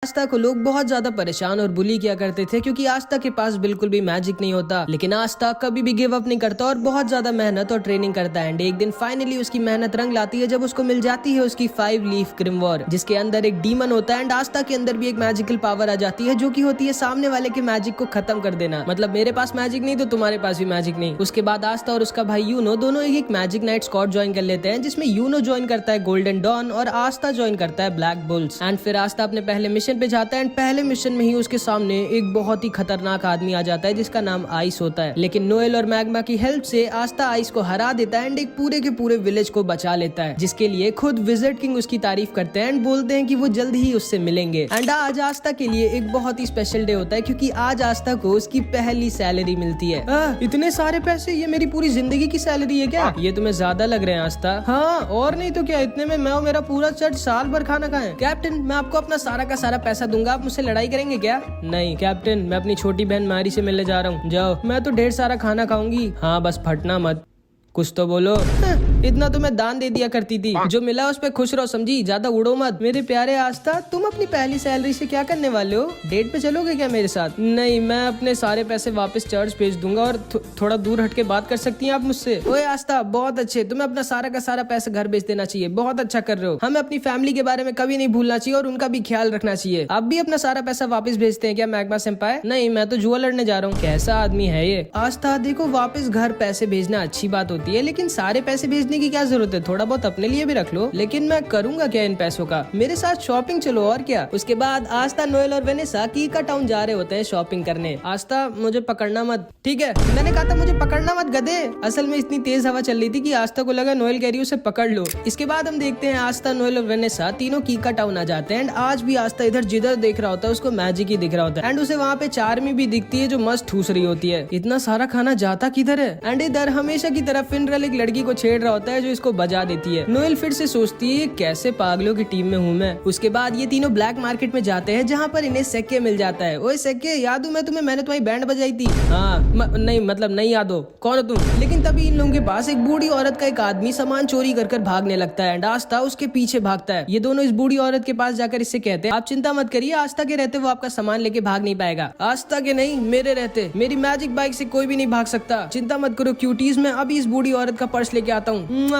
आस्था को लोग बहुत ज्यादा परेशान और बुली किया करते थे क्योंकि आस्था के पास बिल्कुल भी मैजिक नहीं होता, लेकिन आस्था कभी भी गिव अप नहीं करता और बहुत ज्यादा मेहनत और ट्रेनिंग करता है। एंड एक दिन फाइनली उसकी मेहनत रंग लाती है जब उसको मिल जाती है उसकी 5 लीफ ग्रिमवॉर, जिसके अंदर एक डीमन होता है। एंड आस्था के अंदर भी एक मैजिकल पावर आ जाती है जो की होती है सामने वाले के मैजिक को खत्म कर देना। मतलब मेरे पास मैजिक नहीं तो तुम्हारे पास भी मैजिक नहीं। उसके बाद आस्था और उसका भाई यूनो दोनों एक मैजिक नाइट स्क्वाड ज्वाइन कर लेते हैं, जिसमें यूनो ज्वाइन करता है गोल्डन डॉन और आस्था ज्वाइन करता है ब्लैक बुल्स। एंड फिर आस्था अपने पहले मिशन पे जाता है। पहले मिशन में ही उसके सामने एक बहुत ही खतरनाक आदमी आ जाता है जिसका नाम आइस होता है, लेकिन नोएल और मैग्मा की हेल्प से आस्था आइस को हरा देता है एंड एक पूरे के पूरे विलेज को बचा लेता है, जिसके लिए खुद विज़र्ड किंग उसकी तारीफ करते हैं एंड बोलते हैं कि वो जल्द ही उससे मिलेंगे। एंड आज आस्था के लिए एक बहुत ही स्पेशल डे होता है क्योंकि आज आस्था को उसकी पहली सैलरी मिलती है। इतने सारे पैसे, ये मेरी पूरी जिंदगी की सैलरी है क्या? ये तुम्हें ज्यादा लग रहे हैं आस्था? हाँ और नहीं तो क्या, इतने में मैं और मेरा पूरा चर्च साल भर खाना खाए। कैप्टन मैं आपको अपना सारा का सारा पैसा दूंगा, आप मुझसे लड़ाई करेंगे क्या? नहीं कैप्टन, मैं अपनी छोटी बहन मारी से मिलने जा रहा हूँ। जाओ, मैं तो ढेर सारा खाना खाऊंगी। हाँ बस फटना मत, कुछ तो बोलो। इतना तो मैं दान दे दिया करती थी, जो मिला उस पे खुश रहो, समझी? ज्यादा उड़ो मत। मेरे प्यारे आस्था, तुम अपनी पहली सैलरी से क्या करने वाले हो? डेट पे चलोगे क्या मेरे साथ? नहीं, मैं अपने सारे पैसे वापस चर्च भेज दूंगा और थोड़ा दूर हट के बात कर सकती हैं आप मुझसे? ओए आस्था, बहुत अच्छे, तुम्हें अपना सारा का सारा पैसा घर भेज देना चाहिए, बहुत अच्छा कर रहे हो। हमें अपनी फैमिली के बारे में कभी नहीं भूलना चाहिए और उनका भी ख्याल रखना चाहिए। आप भी अपना सारा पैसा वापस भेजते हैं क्या मैग्मा सेंपाई? नहीं, मैं तो जुआ लड़ने जा रहा हूँ। कैसा आदमी है ये? आस्था देखो, वापस घर पैसे भेजना अच्छी बात होती है, लेकिन सारे पैसे भेजने की क्या जरूरत है? थोड़ा बहुत अपने लिए भी रख लो। लेकिन मैं करूंगा क्या इन पैसों का? मेरे साथ शॉपिंग चलो और क्या। उसके बाद आस्था, नोएल और वेनेसा कीका टाउन जा रहे होते हैं शॉपिंग करने। आस्था मुझे पकड़ना मत, ठीक है? मैंने कहा था मुझे पकड़ना मत गधे। असल में इतनी तेज हवा चल रही थी कि आस्था को लगा नोएल कह रही है उसे पकड़ लो। इसके बाद हम देखते हैं आस्था, नोएल और वेनेसा तीनों कीका टाउन आ जाते हैं। एंड आज भी आस्था इधर जिधर देख रहा होता है उसको मैजिक ही दिख रहा होता है। एंड उसे वहाँ पे चार्मी भी दिखती है जो मस्त ठूस रही होती है। इतना सारा खाना जाता किधर है? एंड इधर हमेशा की तरह फिनरल एक लड़की को छेड़ रहा होता है जो इसको बजा देती है। नोएल फिर से सोचती है कैसे पागलों की टीम में हूँ मैं। उसके बाद ये तीनों ब्लैक मार्केट में जाते हैं जहाँ पर इन्हें सेक्के मिल जाता है। ओए सेक्के, याद हूँ मैं तुम्हें, मैंने तुम्हारी बैंड बजाई थी। हाँ नहीं मतलब नहीं याद हो, कौन हो तुम? लेकिन तभी इन लोगों के पास एक बूढ़ी औरत का एक आदमी सामान चोरी कर भागने लगता है एंड आस्था उसके पीछे भागता है। ये दोनों इस बूढ़ी औरत के पास जाकर इससे कहते हैं आप चिंता मत करिए, आस्था के रहते वो आपका सामान लेके भाग नहीं पाएगा। आस्था के नहीं, मेरे रहते मेरी मैजिक बाइक से कोई भी नहीं भाग सकता। चिंता मत करो क्यूटीज, मैं अभी इस बूढ़ी औरत का पर्स लेके आता हूँ।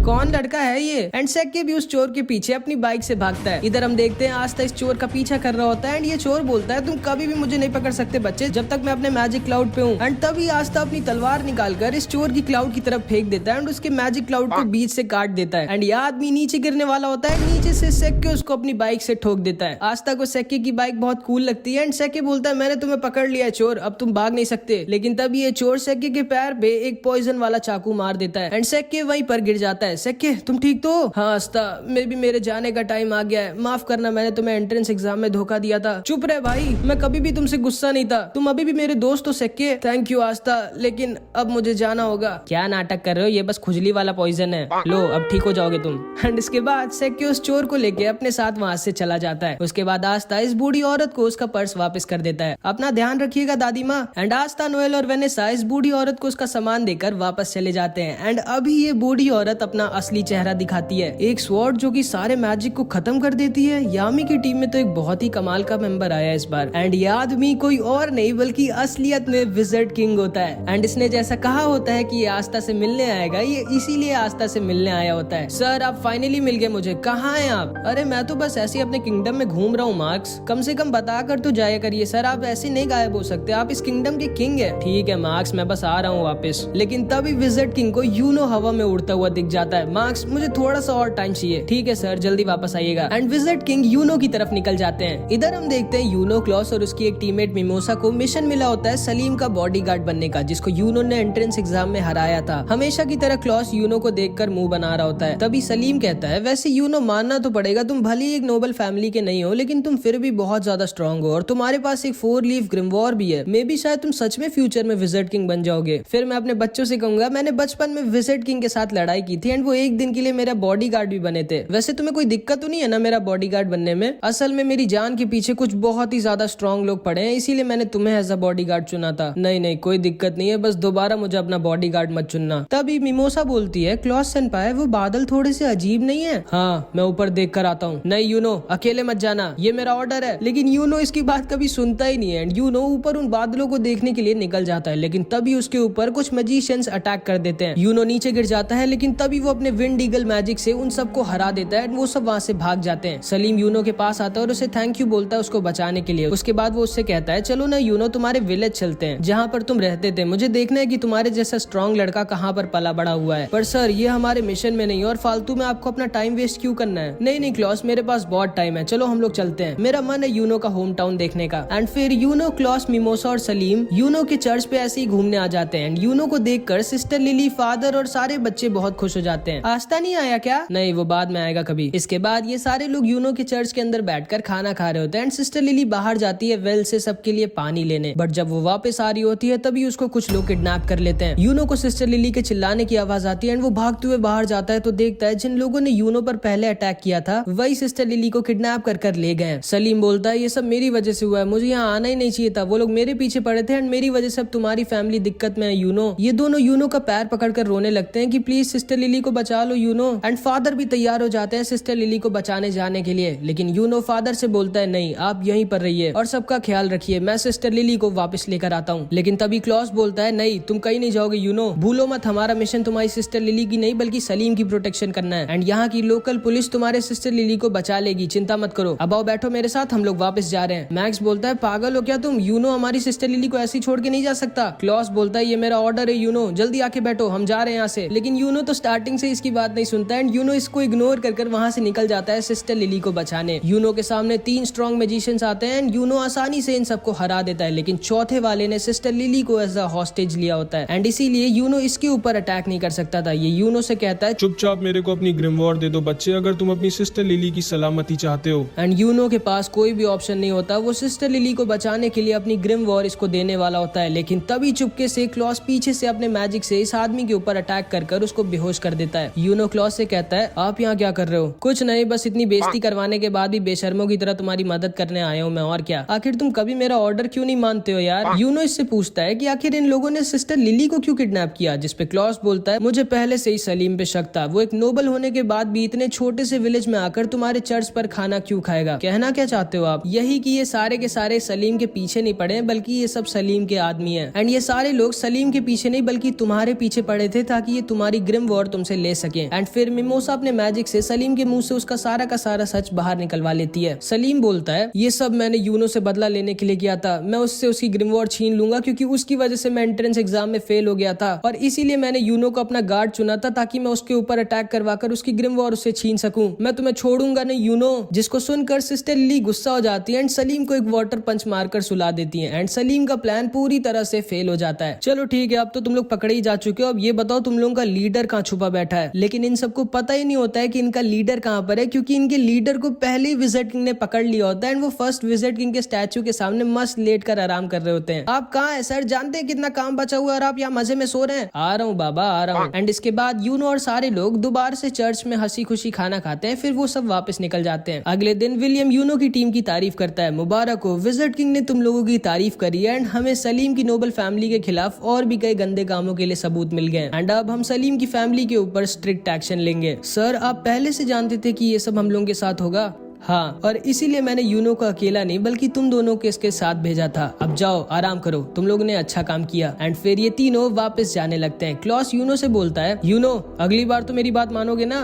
कौन लड़का है ये? एंड सेक्के भी उस चोर के पीछे अपनी बाइक से भागता है। इधर हम देखते हैं आस्था इस चोर का पीछा कर रहा होता है एंड ये चोर बोलता है तुम कभी भी मुझे नहीं पकड़ सकते बच्चे जब तक मैं अपने मैजिक क्लाउड पे हूँ। एंड तभी आस्था अपनी तलवार निकालकर इस चोर की क्लाउड की तरफ फेंक देता है एंड उसके मैजिक क्लाउड को बीच से काट देता है। एंड ये आदमी नीचे गिरने वाला होता है, नीचे से सेक्के उसको अपनी बाइक से ठोक देता है। आस्था को सेक्के की बाइक बहुत कूल लगती है एंड सेक्के बोलता है मैंने तुम्हें पकड़ लिया चोर, अब तुम भाग नहीं सकते। लेकिन तभी ये चोर सेक्के के पैर पे एक पॉइजन वाला चाकू मार देता है एंड सेक्के वहीं पर गिर जाता है। सेक्के तुम ठीक तो? हाँ आस्था, मेरे जाने का टाइम आ गया है, माफ करना मैंने तुम्हें एंट्रेंस एग्जाम में धोखा दिया था। चुप रहे भाई, मैं कभी भी तुमसे गुस्सा नहीं था, तुम अभी भी मेरे दोस्त हो सेक्के। थैंक यू आस्था, लेकिन अब मुझे जाना होगा। क्या नाटक कर रहे हो, ये बस खुजली वाला पॉइजन है, लो अब ठीक हो जाओगे तुम। एंड इसके बाद सेक्के उस चोर को लेके अपने साथ वहाँ से चला जाता है। उसके बाद आस्था इस बूढ़ी औरत को उसका पर्स वापस कर देता है। अपना ध्यान रखिएगा दादी माँ। एंड आस्था, नोएल और वेनेसा इस बूढ़ी औरत को उसका सामान देकर वापस चले जाते हैं। एंड अभी ये बूढ़ी औरत अपना असली चेहरा दिखाती है, एक स्वॉर्ड जो कि सारे मैजिक को खत्म कर देती है। यामी की टीम में तो एक बहुत ही कमाल का मेंबर आया इस बार। एंड ये आदमी कोई और नहीं बल्कि असलियत में विज़र्ड किंग होता है। एंड इसने जैसा कहा होता है कि ये आस्था से मिलने आएगा, ये इसीलिए आस्था से मिलने आया होता है। सर आप फाइनली मिल गए मुझे, कहाँ हैं आप? अरे मैं तो बस ऐसे ही अपने किंगडम में घूम रहा हूँ मार्क्स, कम से कम बता कर तो जाया करिए सर, आप ऐसे नहीं गायब हो सकते, आप इस किंगडम के किंग है। ठीक है मार्क्स, मैं बस आ रहा हूँ वापस। लेकिन तभी विज़र्ड किंग को यूनो हवा में उड़ता हुआ दिख जाता है। मार्क्स मुझे थोड़ा सा और टाइम चाहिए। ठीक है सर, जल्दी वापस आइएगा। एंड विज़र्ड किंग यूनो की तरफ निकल जाते हैं। इधर हम देखते हैं यूनो, क्लॉस और उसकी एक टीममेट मिमोसा को मिशन मिला होता है सलीम का बॉडीगार्ड बनने का, जिसको यूनो ने एंट्रेंस एग्जाम में हराया था। हमेशा की तरह क्लॉस यूनो को देखकर मुंह बना रहा होता है। तभी सलीम कहता है वैसे यूनो मानना तो पड़ेगा, तुम भले ही एक नोबल फैमिली के नहीं हो लेकिन तुम फिर भी बहुत ज्यादा स्ट्रॉन्ग हो और तुम्हारे पास एक 4 लीफ ग्रिमवॉर भी है। मे बी शायद तुम सच में फ्यूचर में विज़र्ड किंग बन जाओगे। फिर मैं अपने बच्चों से कहूंगा मैंने बचपन में विज़र्ड किंग के साथ लड़ाई की थी एंड वो एक दिन के लिए मेरा बॉडीगार्ड भी बने थे। वैसे तुम्हें कोई दिक्कत तो नहीं है ना मेरा बॉडीगार्ड बनने में? असल में मेरी जान के पीछे कुछ बहुत ही ज्यादा स्ट्रॉन्ग लोग पड़े हैं, इसीलिए मैंने तुम्हें एज अ बॉडीगार्ड चुना था। नहीं नहीं कोई दिक्कत नहीं है, बस दोबारा मुझे अपना बॉडीगार्ड मत चुनना। तभी मिमोसा बोलती है, क्लॉस सेनपाई वो बादल थोड़े से अजीब नहीं है? हाँ मैं ऊपर देख कर आता हूँ। नहीं यूनो अकेले मत जाना, ये मेरा ऑर्डर है। लेकिन यूनो इसकी बात कभी सुनता ही नहीं है एंड यूनो ऊपर उन बादलों को देखने के लिए निकल जाता है, लेकिन तभी उसके ऊपर कुछ मैजिशियंस अटैक कर देते हैं। यूनो नीचे गिर जाता है, लेकिन तभी वो अपने विंड ईगल मैजिक से उन सबको हरा देता है। वो सब वहाँ से भाग जाते हैं। सलीम यूनो के पास आता है और उसे थैंक यू बोलता है उसको बचाने के लिए। उसके बाद वो उससे कहता है चलो ना यूनो तुम्हारे विलेज चलते हैं जहाँ पर तुम रहते थे। मुझे देखना है कि तुम्हारे जैसा स्ट्रॉन्ग लड़का कहाँ पर पला बड़ा हुआ है। पर सर ये हमारे मिशन में नहीं और फालतू में आपको अपना टाइम वेस्ट क्यों करना है? नहीं नहीं क्लॉस मेरे पास बहुत टाइम है, चलो हम लोग चलते हैं। मेरा मन है यूनो का होम टाउन देखने का। एंड फिर यूनो, क्लॉस, मिमोसा और सलीम यूनो के चर्च पे ऐसे ही घूमने आ जाते हैं। एंड यूनो को देखकर सिस्टर लिली, फादर और सारे बच्चे बहुत खुश हो जाते हैं। आस्था नहीं आया क्या? नहीं वो बाद में आएगा कभी। इसके बाद ये सारे लोग यूनो के चर्च के अंदर बैठकर खाना खा रहे होते हैं एंड सिस्टर लिली बाहर जाती है वेल से सबके लिए पानी लेने। बट जब वो वापस आ रही होती है तभी उसको कुछ लोग किडनैप कर लेते हैं। यूनो को सिस्टर लिली के चिल्लाने की आवाज आती है एंड वो भागते हुए बाहर जाता है तो देखता है जिन लोगों ने यूनो पर पहले अटैक किया था वही सिस्टर लिली को किडनैप कर ले गए। सलीम बोलता है ये सब मेरी वजह से हुआ है, मुझे यहाँ आना ही नहीं चाहिए था। वो लोग मेरे पीछे पड़े थे एंड मेरी वजह से अब तुम्हारी फैमिली दिक्कत में है यूनो। ये दोनों यूनो का पैर पकड़कर रोने लगते हैं कि प्लीज सिस्टर लिली को बचा लो यूनो। एंड फादर भी तैयार हो जाते हैं सिस्टर लिली को बचाने जाने के लिए, लेकिन यूनो फादर से बोलता है नहीं आप यहीं पर रहिए और सबका ख्याल रखिए, मैं सिस्टर लिली को वापस लेकर आता हूँ। लेकिन तभी क्लॉस बोलता है नहीं तुम कहीं नहीं जाओगे यूनो, भूलो मत हमारा मिशन तुम्हारी सिस्टर लिली की नहीं बल्कि सलीम की प्रोटेक्शन करना है। एंड यहाँ की लोकल पुलिस तुम्हारे सिस्टर लिली को बचा लेगी, चिंता मत करो। अब आओ बैठो मेरे साथ, हम लोग वापस जा रहे हैं। मैक्स बोलता है पागल हो क्या तुम, यूनो हमारी सिस्टर लिली को ऐसी छोड़ के नहीं जा सकता। क्लॉस बोलता है ये मेरा ऑर्डर है यूनो, जल्दी आके बैठो हम जा रहे हैं यहाँ से। लेकिन यूनो तो स्टार्टिंग से इसकी बात नहीं सुनता एंड यूनो इसको इग्नोर कर वहाँ से निकल जाता है सिस्टर लिली को बचाने। यूनो के सामने 3 स्ट्रॉन्ग मैजिशियंस आते हैं एंड यूनो आसानी से इन सबको हरा देता है, लेकिन चौथे वाले ने सिस्टर लिली को एज अ हॉस्टेज लिया होता है एंड इसीलिए यूनो इसके ऊपर अटैक नहीं कर सकता था। ये यूनो से कहता है चुपचाप मेरे को अपनी ग्रिमवॉर दे दो बच्चे, अगर तुम अपनी सिस्टर लिली की सलामती चाहते हो। एंड यूनो के पास कोई भी ऑप्शन नहीं होता, वो सिस्टर लिली को बचाने के लिए अपनी ग्रिमवॉर इसको देने वाला होता है। लेकिन तभी चुपके से क्लॉस पीछे से अपने मैजिक से इस आदमी के ऊपर अटैक कर उसको बेहोश कर देता है। यूनो क्लॉस से कहता है आप यहाँ क्या कर रहे हो? कुछ नहीं, बस इतनी बेइज्जती करवाने के बाद भी बेशर्मों की तरह तुम्हारी मदद करने आया हूँ मैं, और क्या। आखिर तुम कभी मेरा ऑर्डर क्यों नहीं मानते हो यार? यूनो इससे पूछता है कि आखिर इन लोगों ने सिस्टर लिली को क्यों किडनैप किया, जिसपे क्लॉस बोलता है मुझे पहले से ही सलीम पे शक था, वो एक नोबल होने के बाद भी इतने छोटे से विलेज में आकर तुम्हारे चर्च पर खाना क्यों खाएगा। कहना क्या चाहते हो आप? यही कि ये सारे के सारे सलीम के पीछे नहीं पड़े बल्कि ये सब सलीम के आदमी हैं एंड ये सारे लोग सलीम के पीछे नहीं बल्कि तुम्हारे पीछे पड़े थे ताकि ये तुम्हारी ग्रिम वॉर तुमसे ले सके। एंड फिर मिमोसा अपने मैजिक से सलीम के मुंह से उसका सारा का सारा सच बाहर निकलवा लेती है। सलीम बोलता है ये सब मैंने यूनो से बदला लेने के लिए किया था, मैं उससे उसकी ग्रिम वॉर छीन लूंगा क्योंकि उसकी वजह से मैं एंट्रेंस एग्जाम में फेल हो गया था और इसीलिए मैंने यूनो को अपना गार्ड चुना था ताकि मैं उसके ऊपर अटैक करवाकर उसकी ग्रिम वॉर उससे छीन सकूं। मैं तुम्हें छोड़ूंगा नहीं यूनो। जिसको सुनकर सिस्टर लिली गुस्सा हो जाती है एंड सलीम को एक वाटर पंच मारकर सुला देती है एंड सलीम का प्लान पूरी तरह से फेल हो जाता है। चलो ठीक है, अब तो तुम लोग पकड़े ही जा चुके हो, अब ये बताओ तुम लोगों का लीडर कहाँ छुपा बैठा है। लेकिन इन सबको पता ही नहीं होता है कि इनका लीडर कहाँ पर है क्योंकि इनके लीडर को पहले ही विजिट किंग ने पकड़ लिया होता है एंड वो फर्स्ट विजिट किंग के स्टैचू के सामने मस्त लेट कर आराम कर रहे होते हैं। आप कहाँ है सर, जानते हैं कितना काम बचा हुआ है और आप यहाँ मजे में सो रहे हैं? आ रहा हूँ बाबा आ रहा हूँ। एंड इसके बाद यूनो और सारे लोग दोबारा से चर्च में हंसी खुशी खाना खाते हैं, फिर वो सब वापस निकल जाते हैं। अगले दिन विलियम यूनो की टीम की तारीफ करता है, मुबारक हो विजिट किंग ने तुम लोगों की तारीफ करी है एंड हमें सलीम की नोबल फैमिली के खिलाफ और भी कई गंदे कामों के लिए सबूत मिल गए एंड अब हम सलीम की फैमिली के ऊपर स्ट्रिक्ट एक्शन लेंगे। सर आप पहले से जानते थे कि ये सब हम लोगों के साथ होगा? हाँ, और इसीलिए मैंने यूनो को अकेला नहीं बल्कि तुम दोनों को इसके साथ भेजा था। अब जाओ आराम करो, तुम लोगों ने अच्छा काम किया। एंड फिर ये तीनों वापस जाने लगते हैं। क्लॉस यूनो से बोलता है यूनो अगली बार तो मेरी बात मानोगे ना?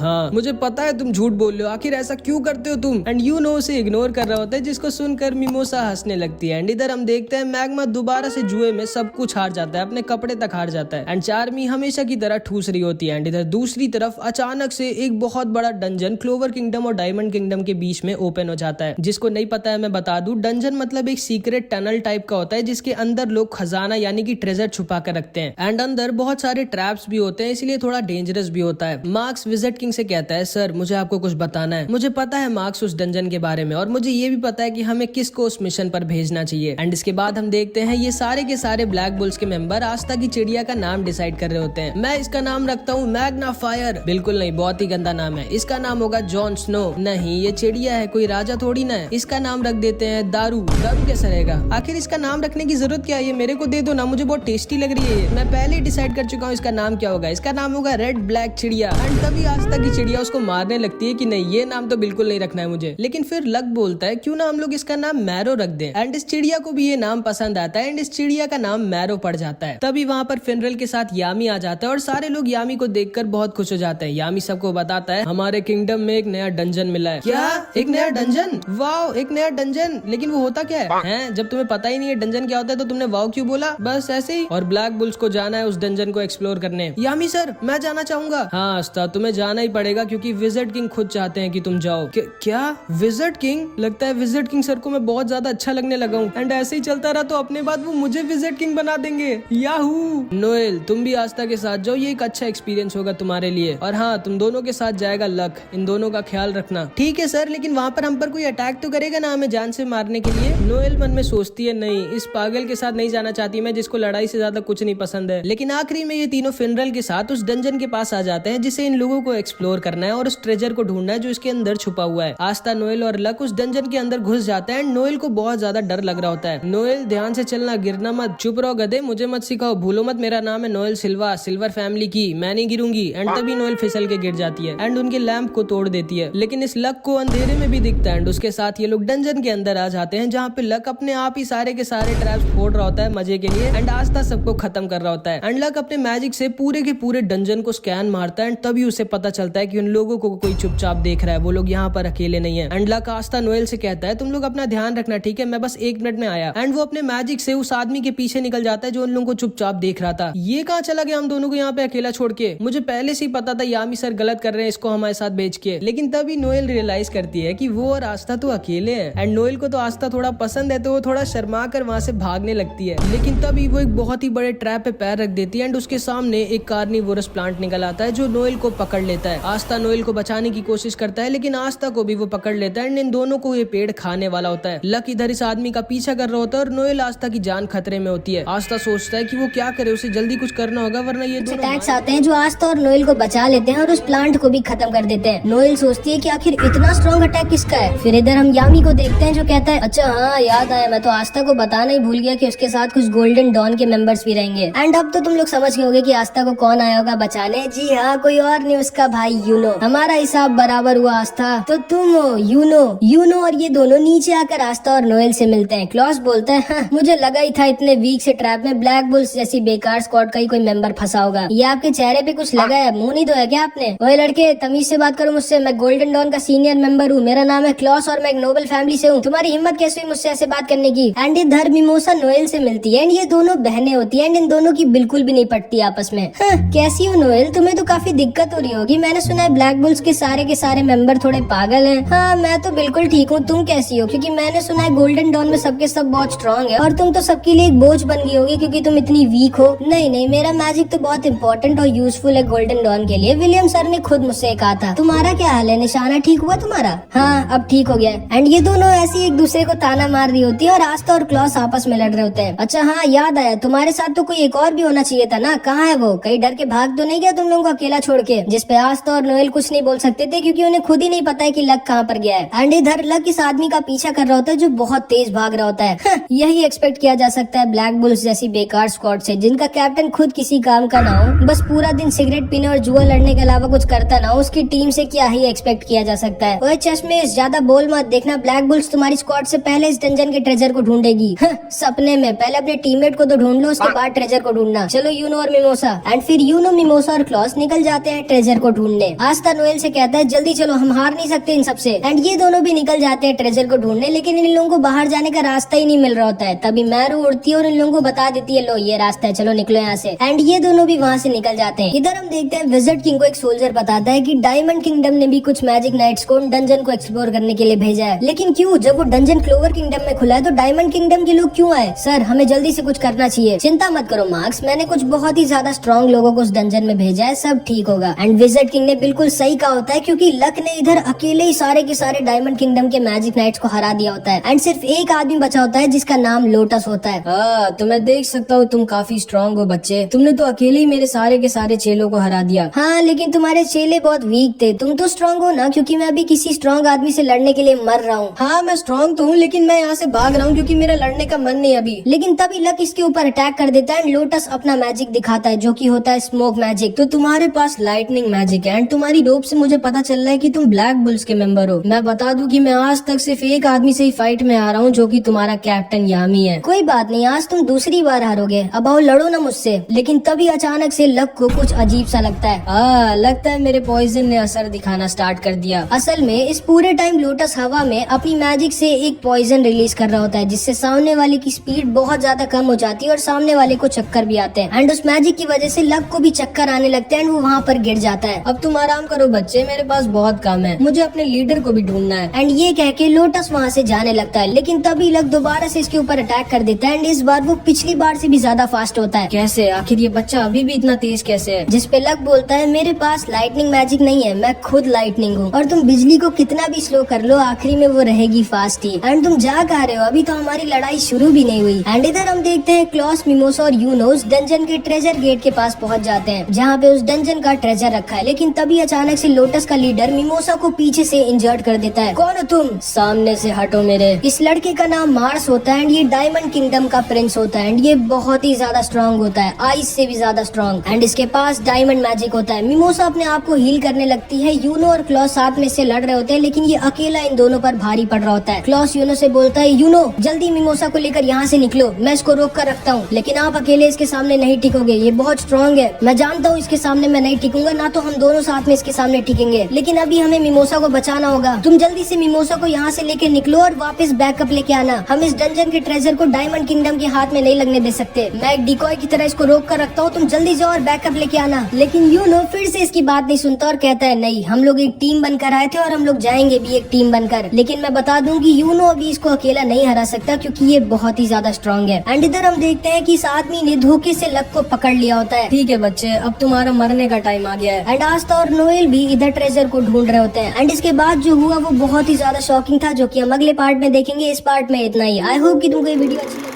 हाँ मुझे पता है तुम झूठ बोल रहे हो, आखिर ऐसा क्यों करते हो तुम? एंड यूनो उसे इग्नोर कर रहा होता है जिसको सुनकर मिमोसा हंसने लगती है। एंड इधर हम देखते हैं मैग्मा दोबारा से जुए में सब कुछ हार जाता है, अपने कपड़े तक हार जाता है एंड चार्मी हमेशा की तरह ठूस रही होती है। एंड इधर दूसरी तरफ अचानक से एक बहुत बड़ा डंजन क्लोवर किंगडम और डायमंड किंगडम किंगडम के बीच में ओपन हो जाता है। जिसको नहीं पता है मैं बता दूं, डंजन मतलब एक सीक्रेट टनल टाइप का होता है जिसके अंदर लोग खजाना यानी कि ट्रेजर छुपा कर रखते हैं एंड अंदर बहुत सारे ट्रैप्स भी होते हैं, इसलिए थोड़ा डेंजरस भी होता है। मार्क्स विजिट किंग से कहता है, सर मुझे आपको कुछ बताना है। मुझे पता है मार्क्स उस डंजन के बारे में और मुझे ये भी पता है कि हमें किसको उस मिशन पर भेजना चाहिए। एंड इसके बाद हम देखते हैं ये सारे के सारे ब्लैक बुल्स के मेंबर आस्था की चिड़िया का नाम डिसाइड कर रहे होते हैं। मैं इसका नाम रखता हूँ मैग्ना फायर। बिल्कुल नहीं, बहुत ही गंदा नाम है। इसका नाम होगा जॉन स्नो। नहीं, ये चिड़िया है, कोई राजा थोड़ी ना है। इसका नाम रख देते हैं दारू। दारू कैसा रहेगा? आखिर इसका नाम रखने की जरूरत क्या है? ये मेरे को दे दो ना, मुझे बहुत टेस्टी लग रही है ये। मैं पहले ही डिसाइड कर चुका हूँ इसका नाम क्या होगा। इसका नाम होगा रेड ब्लैक चिड़िया। एंड तभी आस्था की चिड़िया उसको मारने लगती है कि नहीं, ये नाम तो बिल्कुल नहीं रखना है मुझे। लेकिन फिर लक बोलता है क्यों ना हम लोग इसका नाम मैरो रख दें। एंड इस चिड़िया को भी ये नाम पसंद आता है एंड इस चिड़िया का नाम मैरो पड़ जाता है। तभी वहाँ पर फिनरल के साथ यामी आ जाता है और सारे लोग यामी को देखकर बहुत खुश हो जाते हैं। यामी सबको बताता है हमारे किंगडम में एक नया डंजन मिला है। क्या? एक नया डंजन? वाओ, एक नया डंजन। लेकिन वो होता क्या है? जब तुम्हें पता ही नहीं है डंजन क्या होता है तो तुमने वाओ क्यों बोला? बस ऐसे ही। और ब्लैक बुल्स को जाना है उस डंजन को एक्सप्लोर करने। यामी सर, मैं जाना चाहूंगा। हाँ आस्था, तुम्हें जाना ही पड़ेगा क्योंकि विजिट किंग खुद चाहते हैं कि तुम जाओ। क्या विजिट किंग? लगता है विजिट किंग सर को मैं बहुत ज्यादा अच्छा लगने लगा हूँ एंड ऐसे ही चलता रहा तो अपने बाद वो मुझे विजिट किंग बना देंगे। याहू। नोएल, तुम भी आस्था के साथ जाओ, ये एक अच्छा एक्सपीरियंस होगा तुम्हारे लिए। और हाँ, तुम दोनों के साथ जाएगा लक। इन दोनों का ख्याल रखना। ठीक है सर, लेकिन वहाँ पर हम पर कोई अटैक तो करेगा ना हमें जान से मारने के लिए? नोएल मन में सोचती है, नहीं, इस पागल के साथ नहीं जाना चाहती मैं जिसको लड़ाई से ज्यादा कुछ नहीं पसंद है। लेकिन आखिरी में ये तीनों फिनरल के साथ उस डंजन के पास आ जाते हैं जिसे इन लोगों को एक्सप्लोर करना है और उस ट्रेजर को ढूंढना है जो इसके अंदर छुपा हुआ है। आस्था, नोएल और लक उस डंजन के अंदर घुस जाते हैं। नोएल को बहुत ज्यादा डर लग रहा होता है। नोएल, ध्यान से चलना, गिरना मत। चुप रहो गधे, मुझे मत सिखाओ। भूलो मत मेरा नाम है नोएल सिल्वा, सिल्वर फैमिली की। मैं नहीं गिरूंगी। एंड तभी नोएल फिसल के गिर जाती है एंड उनके लैंप को तोड़ देती है। लेकिन इस लक को अंधेरे में भी दिखता है एंड उसके साथ ये लोग डंजन के अंदर आ जाते हैं जहाँ पे लक अपने आप ही सारे के सारे ट्रैप्स फोड़ रहा होता है मजे के लिए एंड आस्था सबको खत्म कर रहा होता है। एंड लक अपने मैजिक से पूरे के पूरे डंजन को स्कैन मारता है एंड तभी उसे पता चलता है कि उन लोगों को कोई चुपचाप देख रहा है, वो लोग यहाँ पर अकेले नहीं है। एंड लक आस्था नोएल से कहता है तुम लोग अपना ध्यान रखना, ठीक है, मैं बस 1 मिनट में आया। एंड वो अपने मैजिक से उस आदमी के पीछे निकल जाता है जो उन लोगों को चुपचाप देख रहा था। ये कहाँ चला गया हम दोनों को यहाँ पे अकेला छोड़ के? मुझे पहले से ही पता था यामी सर गलत कर रहे हैं इसको हमारे साथ भेज के। लेकिन तभी नोएल रियलाइज करती है कि वो और आस्था तो अकेले हैं एंड नोएल को तो आस्था थोड़ा पसंद है तो वो थोड़ा शर्मा कर वहाँ से भागने लगती है। लेकिन तभी वो एक बहुत ही बड़े ट्रैप पे पैर रख देती है एंड उसके सामने एक कार्निवोरस प्लांट निकल आता है जो नोएल को पकड़ लेता है। आस्था नोएल को बचाने की कोशिश करता है लेकिन आस्था को भी वो पकड़ लेता है एंड इन दोनों को ये पेड़ खाने वाला होता है। लक इधर इस आदमी का पीछा कर रहा होता है और नोएल आस्था की जान खतरे में होती है। आस्था सोचता है कि वो क्या करे, उसे जल्दी कुछ करना होगा वरना ये दोनों अटैक्स आते हैं जो आस्था और नोएल को बचा लेते हैं और उस प्लांट को भी खत्म कर देते हैं। नोएल सोचती है कि आखिर इतना स्ट्रॉन्ग अटैक किसका है। फिर इधर हम यामी को देखते हैं जो कहता है अच्छा हाँ याद आया, मैं तो आस्था को बताना ही भूल गया कि उसके साथ कुछ गोल्डन डॉन के मेंबर्स भी रहेंगे। एंड अब तो तुम लोग समझ गए होगे कि आस्था को कौन आया होगा बचाने। जी हाँ, कोई और नहीं, उसका भाई यूनो। हमारा हिसाब बराबर हुआ आस्था, तो तुम हो यूनो और ये दोनों नीचे आकर आस्था और नोएल से मिलते हैं। क्लॉस बोलता है हाँ, मुझे लगा ही था इतने वीक से ट्रैप में ब्लैक बुल्स जैसी बेकार स्क्वाड का ही कोई मेंबर फंसा होगा। ये आपके चेहरे पे कुछ लगा है, मुंह नहीं धोया क्या आपने? ओए लड़के, तमीज से बात करो मुझसे, मैं गोल्डन डॉन का सीनियर मेंबर हूँ, मेरा नाम है क्लॉस और मैं एक नोबल फैमिली से हूँ। तुम्हारी हिम्मत कैसे हुई मुझसे ऐसे बात करने की? एंड इधर मिमोसा नोएल से मिलती है एंड ये दोनों बहनें होती है एंड इन दोनों की बिल्कुल भी नहीं पटती आपस में। हाँ, कैसी हो नोएल? तुम्हें तो काफी दिक्कत हो रही होगी, मैंने सुना है ब्लैक बुल्स के सारे मेंबर थोड़े पागल हैं। हाँ, मैं तो बिल्कुल ठीक हूँ, तुम कैसी हो? क्योंकि मैंने सुना है गोल्डन डॉन में सबके सब बहुत स्ट्रॉन्ग है और तुम तो सबके लिए एक बोझ बन गई होगी क्योंकि तुम इतनी वीक हो। नहीं, मेरा मैजिक तो बहुत इंपॉर्टेंट और यूजफुल है गोल्डन डॉन के लिए। विलियम सर ने खुद मुझसे कहा था। तुम्हारा क्या हाल है? निशाना ठीक हुआ तुम्हारा? हाँ, अब ठीक हो गया। एंड ये दोनों ऐसे एक दूसरे को ताना मार रही होती है और आस्था और क्लॉस आपस में लड़ रहे होते हैं। अच्छा हाँ, याद आया, तुम्हारे साथ तो कोई एक और भी होना चाहिए था ना, कहाँ है वो? कहीं डर के भाग तो नहीं गया तुम लोगों को अकेला छोड़ के? जिस पे आस्था और नोएल कुछ नहीं बोल सकते थे क्योंकि उन्हें खुद ही नहीं पता है कि लक कहाँ पर गया है। एंड इधर लक इस आदमी का पीछा कर रहा होता है जो बहुत तेज भाग रहा होता है। यही एक्सपेक्ट किया जा सकता है ब्लैक बुल्स जैसी बेकार स्क्वाड से जिनका कैप्टन खुद किसी काम का ना हो, बस पूरा दिन सिगरेट पीने और जुआ लड़ने के अलावा कुछ करता ना हो। उसकी टीम से क्या ही एक्सपेक्ट किया जा सकता है। ओए चश्मे, ज्यादा बोल मत, देखना ब्लैक बुल्स तुम्हारी स्क्वाड से पहले इस डंजन के ट्रेजर को ढूंढेगी। सपने में। पहले अपने टीममेट को तो ढूंढ लो, उसके बाद ट्रेजर को ढूंढना। चलो यूनो और मिमोसा। एंड फिर यूनो, मिमोसा और क्लॉस निकल जाते हैं ट्रेजर को ढूंढने। आस्था नोएल से कहता है जल्दी चलो, हम हार नहीं सकते इन सबसे। एंड ये दोनों भी निकल जाते हैं ट्रेजर को ढूंढने, लेकिन इन लोगों को बाहर जाने का रास्ता ही नहीं मिल रहा होता है। तभी मैरू उड़ती है और इन लोगों को बता देती है लो ये रास्ता है, चलो निकलो यहाँ से। एंड ये दोनों भी वहाँ से निकल जाते हैं। इधर हम देखते हैं विजिट किंग को एक सोल्जर बताता है कि डायमंड किंगडम ने भी कुछ मैजिक नाइट्स को को उन डंजन को एक्सप्लोर करने के लिए भेजा है। लेकिन क्यों? जब वो डंजन क्लोवर किंगडम में खुला है तो डायमंड किंगडम के लोग क्यों आए? सर, हमें जल्दी से कुछ करना चाहिए। चिंता मत करो मार्क्स, मैंने कुछ बहुत ही ज्यादा स्ट्रॉन्ग लोगों को उस डंजन में भेजा है, सब ठीक होगा। एंड विज़र्ड किंग ने बिल्कुल सही कहा होता है, क्योंकि लक ने इधर अकेले ही सारे के सारे डायमंड किंगडम के मैजिक नाइट्स को हरा दिया होता है। एंड सिर्फ एक आदमी बचा होता है जिसका नाम लोटस होता है। तो मैं देख सकता हूँ तुम काफी स्ट्रांग हो बच्चे, तुमने तो अकेले ही मेरे सारे के सारे चेलों को हरा दिया। हाँ, लेकिन तुम्हारे चेले बहुत वीक थे, तुम तो स्ट्रांग हो ना, क्योंकि मैं अभी किसी स्ट्रांग आदमी से लड़ने के लिए मर रहा हूँ। हाँ मैं स्ट्रांग तो हूँ, लेकिन मैं यहाँ से भाग रहा हूँ क्योंकि मेरा लड़ने का मन नहीं अभी। लेकिन तभी लक इसके ऊपर अटैक कर देता है एंड लोटस अपना मैजिक दिखाता है, जो कि होता है स्मोक मैजिक। तो तुम्हारे पास लाइटनिंग मैजिक है एंड तुम्हारी रोप से मुझे पता चल रहा है कि तुम ब्लैक बुल्स के मेंबर हो। मैं बता दूं कि मैं आज तक सिर्फ एक आदमी से ही फाइट में आ रहा हूँ, जो कि तुम्हारा कैप्टन यामी है। कोई बात नहीं, आज तुम दूसरी बार हारोगे, अब आओ लड़ो ना मुझसे। लेकिन तभी अचानक से लक को कुछ अजीब सा लगता है। लगता है मेरे पॉइजन ने असर दिखाना स्टार्ट कर दिया। असल में इस पूरे टाइम लोटस हवा में अपनी मैजिक से एक पॉइजन रिलीज कर रहा होता है, जिससे सामने वाले की स्पीड बहुत ज्यादा कम हो जाती है और सामने वाले को चक्कर भी आते हैं। एंड उस मैजिक की वजह से लक को भी चक्कर आने लगते हैं एंड वो वहाँ पर गिर जाता है। अब तुम आराम करो बच्चे, मेरे पास बहुत काम है, मुझे अपने लीडर को भी ढूंढना है। एंड ये कह के लोटस वहाँ से जाने लगता है, लेकिन तभी लक दोबारा से इसके ऊपर अटैक कर देता है एंड इस बार वो पिछली बार से भी ज्यादा फास्ट होता है। कैसे? आखिर ये बच्चा अभी भी इतना तेज कैसे है? जिस पे लक बोलता है, मेरे पास लाइटनिंग मैजिक नहीं है, मैं खुद लाइटनिंग हूँ, और तुम बिजली को कितना भी स्लो कर लो आखिरी में वो रहेगी फास्ट ही। एंड तुम जा कह रहे हो? अभी तो हमारी लड़ाई शुरू भी नहीं हुई। एंड इधर हम देखते हैं क्लॉस, मिमोसा और यूनो उस डंजन के ट्रेजर गेट के पास पहुंच जाते हैं, जहाँ पे उस डंजन का ट्रेजर रखा है। लेकिन तभी अचानक से लोटस का लीडर मिमोसा को पीछे से इंजर्ड कर देता है। कौन हो तुम? सामने से हटो मेरे। इस लड़के का नाम मार्स होता है एंड ये डायमंड किंगडम का प्रिंस होता है एंड ये बहुत ही ज्यादा स्ट्रांग होता है, आइस से भी ज्यादा स्ट्रांग। एंड इसके पास डायमंड मैजिक होता है। मिमोसा अपने आप को हील करने लगती है। यूनो और क्लॉस साथ में से लड़ रहे होते हैं, लेकिन ये अकेला इन दोनों पर भारी पड़ रहा होता है। क्लॉस यूनो से बोलता है, यूनो जल्दी मिमोसा को लेकर यहाँ से निकलो, मैं इसको रोक कर रखता हूँ, लेकिन आप अकेले इसके सामने नहीं टिकोगे, ये बहुत स्ट्रांग है। मैं जानता हूँ इसके सामने मैं नहीं टिकूंगा, ना तो हम दोनों साथ में इसके सामने टिकेंगे, लेकिन अभी हमें मिमोसा को बचाना होगा। तुम जल्दी से मिमोसा को यहाँ से लेके निकलो और वापस बैकअप लेके आना। हम इस डंजन के ट्रेजर को डायमंड किंगडम के हाथ में नहीं लगने दे सकते। मैं एक डिकॉय की तरह इसको रोक कर रखता हूँ, तुम जल्दी जाओ और बैकअप लेके आना। लेकिन यूनो फिर से इसकी बात नहीं सुनता और कहता है, नहीं, हम लोग एक टीम बनकर आए थे और हम लोग जाएंगे भी एक टीम बनकर। लेकिन मैं बता दूं कि यूनो अभी इसको अकेला नहीं हरा सकता, क्योंकि ये बहुत ही ज्यादा स्ट्रांग है। एंड इधर हम देखते हैं कि इस आदमी ने धोखे से लक को पकड़ लिया होता है। ठीक है बच्चे, अब तुम्हारा मरने का टाइम आ गया है। एंड आस्था और नोएल भी इधर ट्रेजर को ढूंढ रहे होते हैं। एंड इसके बाद जो हुआ वो बहुत ही ज्यादा शॉकिंग था, जो कि हम अगले पार्ट में देखेंगे। इस पार्ट में इतना ही। आई होप कि तुमको ये वीडियो अच्छी लगी।